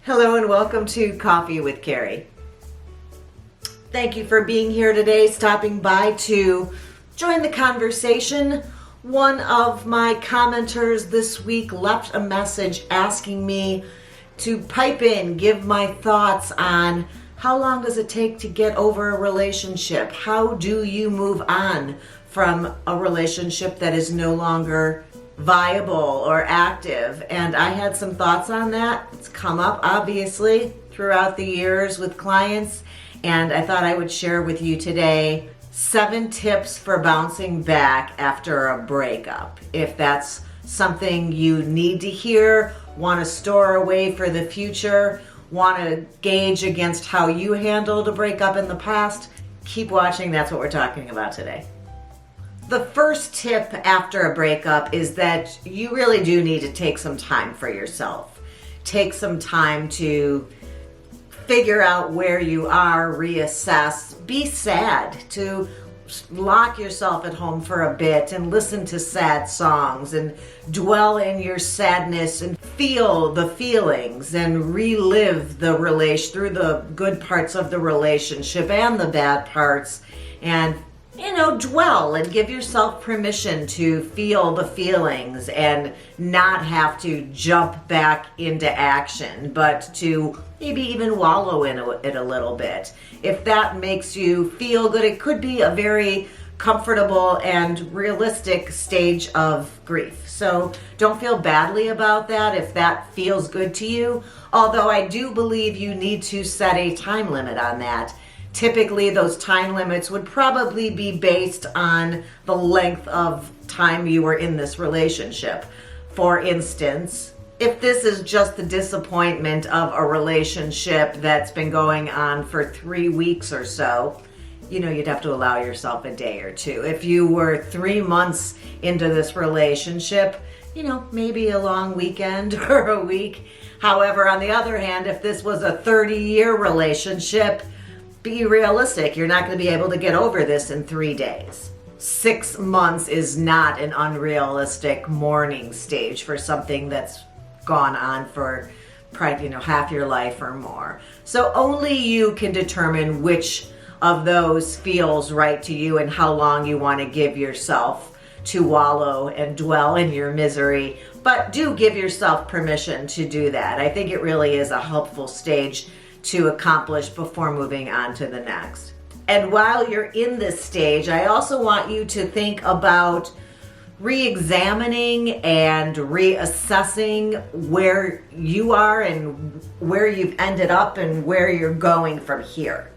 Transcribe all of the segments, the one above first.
Hello and welcome to Coffee with Carey. Thank you for being here today, stopping by to join the conversation. One of my commenters this week left a message asking me to pipe in, give my thoughts on how long does it take to get over a relationship? How do you move on from a relationship that is no longer viable or active? And I had some thoughts on that. It's come up obviously throughout the years with clients, and I thought I would share with you today 7 tips for bouncing back after a breakup. If that's something you need to hear, want to store away for the future, want to gauge against how you handled a breakup in the past, keep watching. That's what we're talking about today. The first tip after a breakup is that you really do need to take some time for yourself. Take some time to figure out where you are, reassess, be sad, to lock yourself at home for a bit and listen to sad songs and dwell in your sadness and feel the feelings and relive the relation through the good parts of the relationship and the bad parts, and dwell and give yourself permission to feel the feelings and not have to jump back into action, but to maybe even wallow in it a little bit. If that makes you feel good, it could be a very comfortable and realistic stage of grief. So don't feel badly about that if that feels good to you, although I do believe you need to set a time limit on that. Typically, those time limits would probably be based on the length of time you were in this relationship. For instance, if this is just the disappointment of a relationship that's been going on for 3 weeks or so, you'd have to allow yourself a day or two. If you were 3 months into this relationship, maybe a long weekend or a week. However, on the other hand, if this was a 30-year relationship, be realistic. You're not going to be able to get over this in 3 days. 6 months is not an unrealistic mourning stage for something that's gone on for half your life or more. So only you can determine which of those feels right to you and how long you want to give yourself to wallow and dwell in your misery. But do give yourself permission to do that. I think it really is a helpful stage to accomplish before moving on to the next. And while you're in this stage, I also want you to think about re-examining and reassessing where you are and where you've ended up and where you're going from here.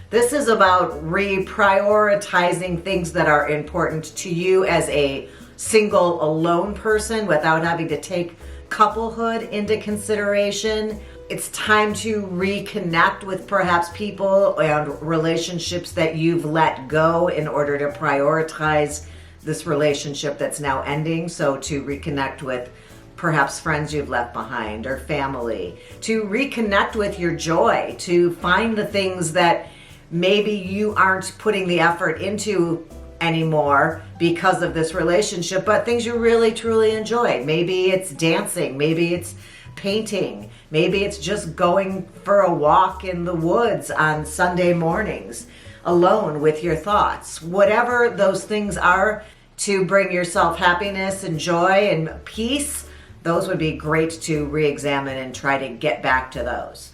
This is about reprioritizing things that are important to you as a single, alone person without having to take couplehood into consideration. It's time to reconnect with perhaps people and relationships that you've let go in order to prioritize this relationship that's now ending. So to reconnect with perhaps friends you've left behind or family, to reconnect with your joy, to find the things that maybe you aren't putting the effort into anymore because of this relationship, but things you really truly enjoy. Maybe it's dancing, maybe it's painting, maybe it's just going for a walk in the woods on Sunday mornings alone with your thoughts. Whatever those things are to bring yourself happiness and joy and peace, those would be great to re-examine and try to get back to those.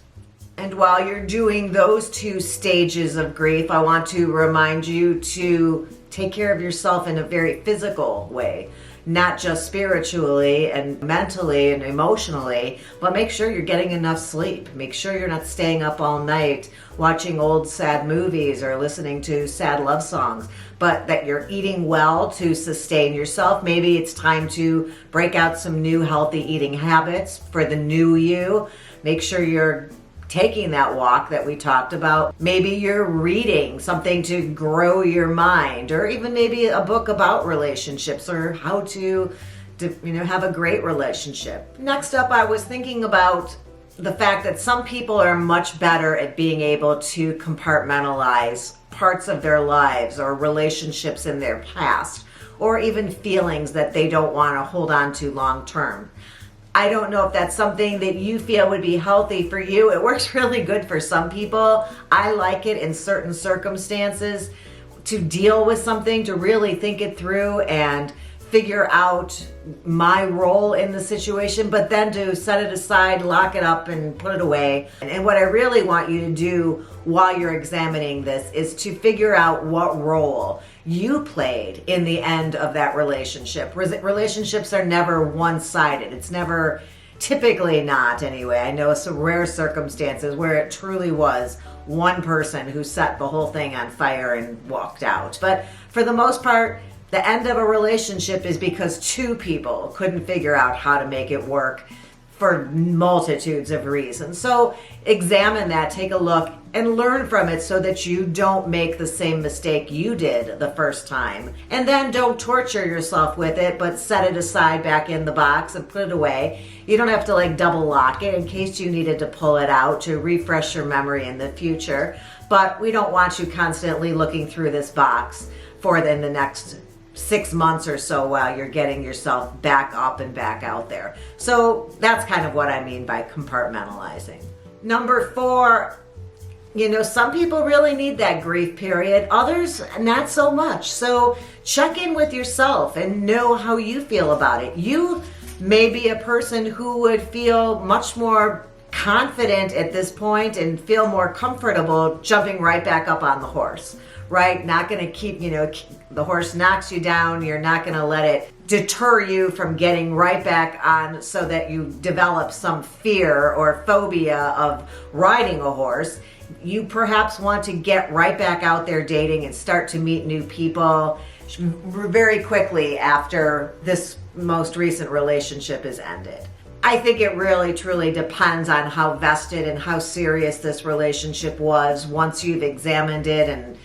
And while you're doing those 2 stages of grief, I want to remind you to take care of yourself in a very physical way. Not just spiritually and mentally and emotionally, but make sure you're getting enough sleep. Make sure you're not staying up all night watching old sad movies or listening to sad love songs, but that you're eating well to sustain yourself. Maybe it's time to break out some new healthy eating habits for the new you. Make sure you're taking that walk that we talked about. Maybe you're reading something to grow your mind, or even maybe a book about relationships or how to have a great relationship. Next up, I was thinking about the fact that some people are much better at being able to compartmentalize parts of their lives or relationships in their past, or even feelings that they don't want to hold on to long term. I don't know if that's something that you feel would be healthy for you. It works really good for some people. I like it in certain circumstances to deal with something, to really think it through and figure out my role in the situation, but then to set it aside, lock it up, and put it away. And what I really want you to do while you're examining this is to figure out what role you played in the end of that relationship. Relationships are never one-sided. It's never, typically not anyway. I know some rare circumstances where it truly was one person who set the whole thing on fire and walked out. But for the most part, the end of a relationship is because two people couldn't figure out how to make it work for multitudes of reasons. So examine that, take a look, and learn from it so that you don't make the same mistake you did the first time. And then don't torture yourself with it, but set it aside back in the box and put it away. You don't have to like double lock it in case you needed to pull it out to refresh your memory in the future. But we don't want you constantly looking through this box for the next 6 months or so while you're getting yourself back up and back out there. So that's kind of what I mean by compartmentalizing. Number 4, some people really need that grief period, others not so much. So check in with yourself and know how you feel about it. You may be a person who would feel much more confident at this point and feel more comfortable jumping right back up on the horse, right? Not going to keep, the horse knocks you down. You're not going to let it deter you from getting right back on so that you develop some fear or phobia of riding a horse. You perhaps want to get right back out there dating and start to meet new people very quickly after this most recent relationship is ended. I think it really truly depends on how vested and how serious this relationship was once you've examined it and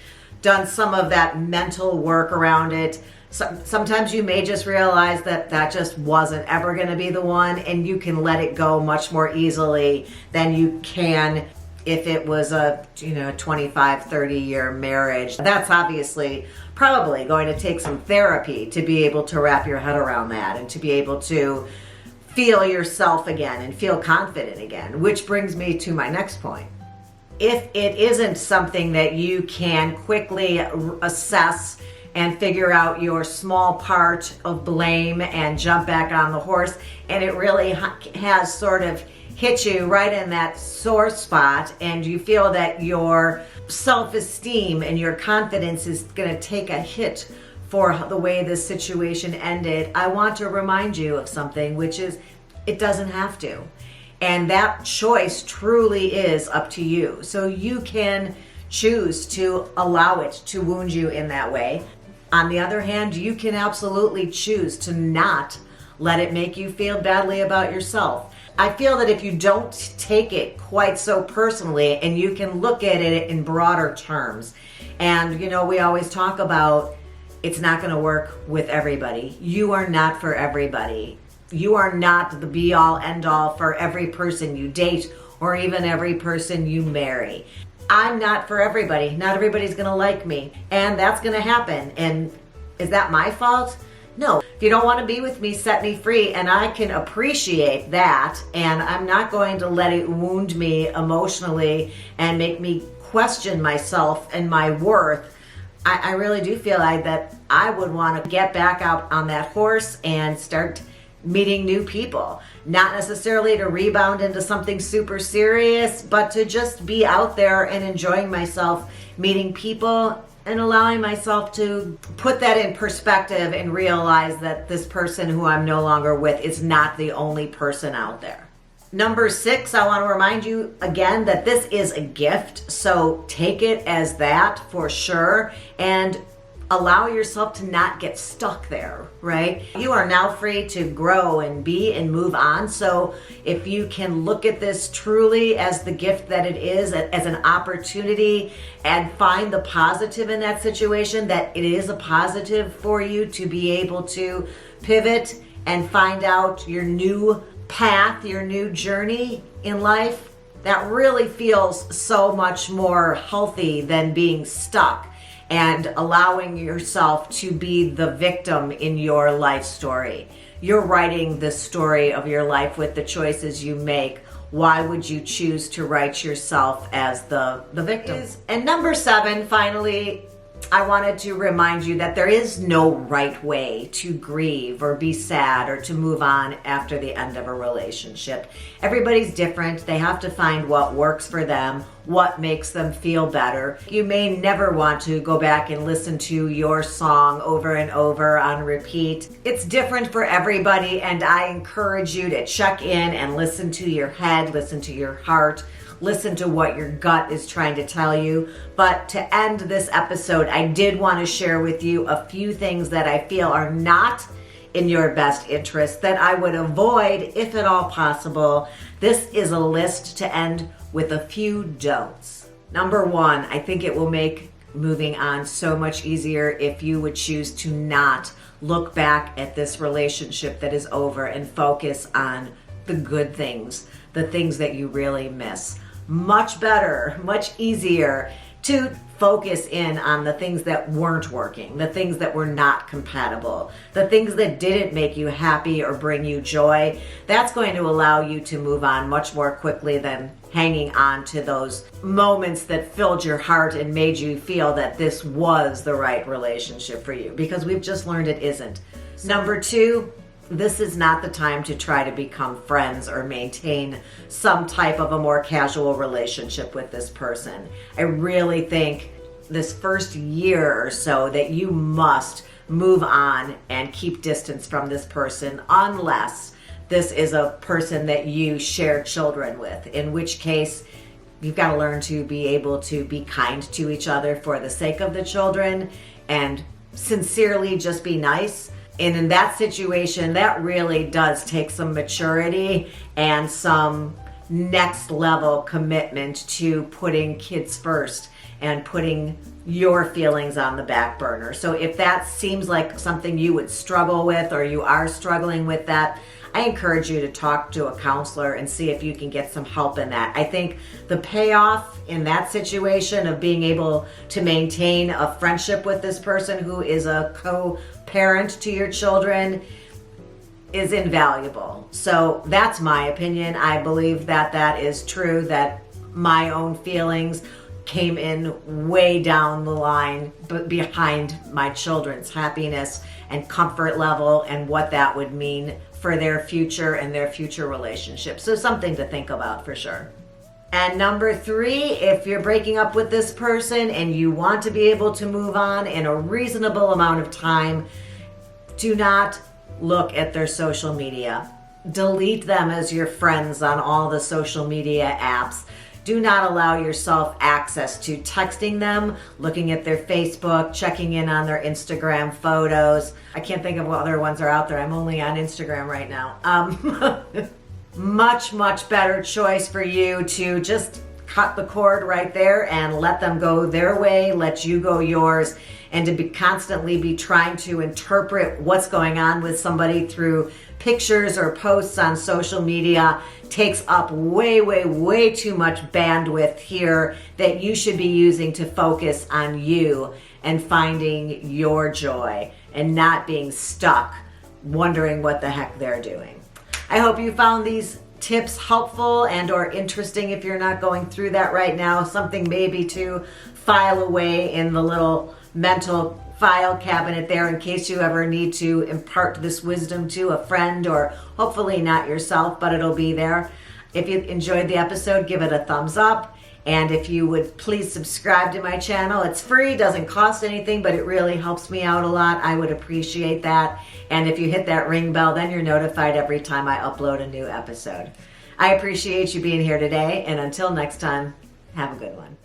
done some of that mental work around it. Sometimes you may just realize that just wasn't ever going to be the one, and you can let it go much more easily than you can if it was a 25, 30-year marriage. That's obviously probably going to take some therapy to be able to wrap your head around that and to be able to feel yourself again and feel confident again, which brings me to my next point. If it isn't something that you can quickly assess and figure out your small part of blame and jump back on the horse, and it really has sort of hit you right in that sore spot, and you feel that your self-esteem and your confidence is going to take a hit for the way this situation ended, I want to remind you of something, which is it doesn't have to. And that choice truly is up to you. So you can choose to allow it to wound you in that way. On the other hand, you can absolutely choose to not let it make you feel badly about yourself. I feel that if you don't take it quite so personally and you can look at it in broader terms, and we always talk about it's not going to work with everybody. You are not for everybody. You are not the be-all, end-all for every person you date or even every person you marry. I'm not for everybody. Not everybody's going to like me. And that's going to happen. And is that my fault? No. If you don't want to be with me, set me free. And I can appreciate that. And I'm not going to let it wound me emotionally and make me question myself and my worth. I really do feel that I would want to get back out on that horse and start meeting new people. Not necessarily to rebound into something super serious, but to just be out there and enjoying myself, meeting people, and allowing myself to put that in perspective and realize that this person who I'm no longer with is not the only person out there. Number 6, I want to remind you again that this is a gift, so take it as that for sure, and allow yourself to not get stuck there, right? You are now free to grow and be and move on. So if you can look at this truly as the gift that it is, as an opportunity, and find the positive in that situation, that it is a positive for you to be able to pivot and find out your new path, your new journey in life, that really feels so much more healthy than being stuck and allowing yourself to be the victim in your life story. you're writing the story of your life with the choices you make. Why would you choose to write yourself as the victim? And number 7, finally, I wanted to remind you that there is no right way to grieve or be sad or to move on after the end of a relationship. Everybody's different. They have to find what works for them, what makes them feel better. You may never want to go back and listen to your song over and over on repeat. It's different for everybody, and I encourage you to check in and listen to your head, listen to your heart, listen to what your gut is trying to tell you. But to end this episode, I did want to share with you a few things that I feel are not in your best interest that I would avoid if at all possible. This is a list to end with a few don'ts. Number 1, I think it will make moving on so much easier if you would choose to not look back at this relationship that is over and focus on the good things, the things that you really miss. Much better, much easier to focus in on the things that weren't working, the things that were not compatible, the things that didn't make you happy or bring you joy. That's going to allow you to move on much more quickly than hanging on to those moments that filled your heart and made you feel that this was the right relationship for you, because we've just learned it isn't. Number 2, this is not the time to try to become friends or maintain some type of a more casual relationship with this person. I really think this first year or so that you must move on and keep distance from this person unless this is a person that you share children with, in which case you've got to learn to be able to be kind to each other for the sake of the children and sincerely just be nice. And in that situation, that really does take some maturity and some next level commitment to putting kids first and putting your feelings on the back burner. So if that seems like something you would struggle with, or you are struggling with that, I encourage you to talk to a counselor and see if you can get some help in that. I think the payoff in that situation of being able to maintain a friendship with this person who is a co-parent to your children is invaluable. So that's my opinion. I believe that that is true, that my own feelings came in way down the line, but behind my children's happiness and comfort level and what that would mean for their future and their future relationships. So something to think about for sure. And number 3, if you're breaking up with this person and you want to be able to move on in a reasonable amount of time, do not look at their social media. Delete them as your friends on all the social media apps. Do not allow yourself access to texting them, looking at their Facebook, checking in on their Instagram photos. I can't think of what other ones are out there. I'm only on Instagram right now. Much better choice for you to just cut the cord right there and let them go their way, let you go yours, and to constantly be trying to interpret what's going on with somebody through pictures or posts on social media takes up way too much bandwidth here that you should be using to focus on you and finding your joy and not being stuck wondering what the heck they're doing. I hope you found these tips helpful and or interesting if you're not going through that right now. Something maybe to file away in the little mental file cabinet there in case you ever need to impart this wisdom to a friend, or hopefully not yourself, but it'll be there. If you enjoyed the episode, give it a thumbs up. And if you would please subscribe to my channel. It's free, doesn't cost anything, but it really helps me out a lot. I would appreciate that. And if you hit that ring bell, then you're notified every time I upload a new episode. I appreciate you being here today, and until next time, have a good one.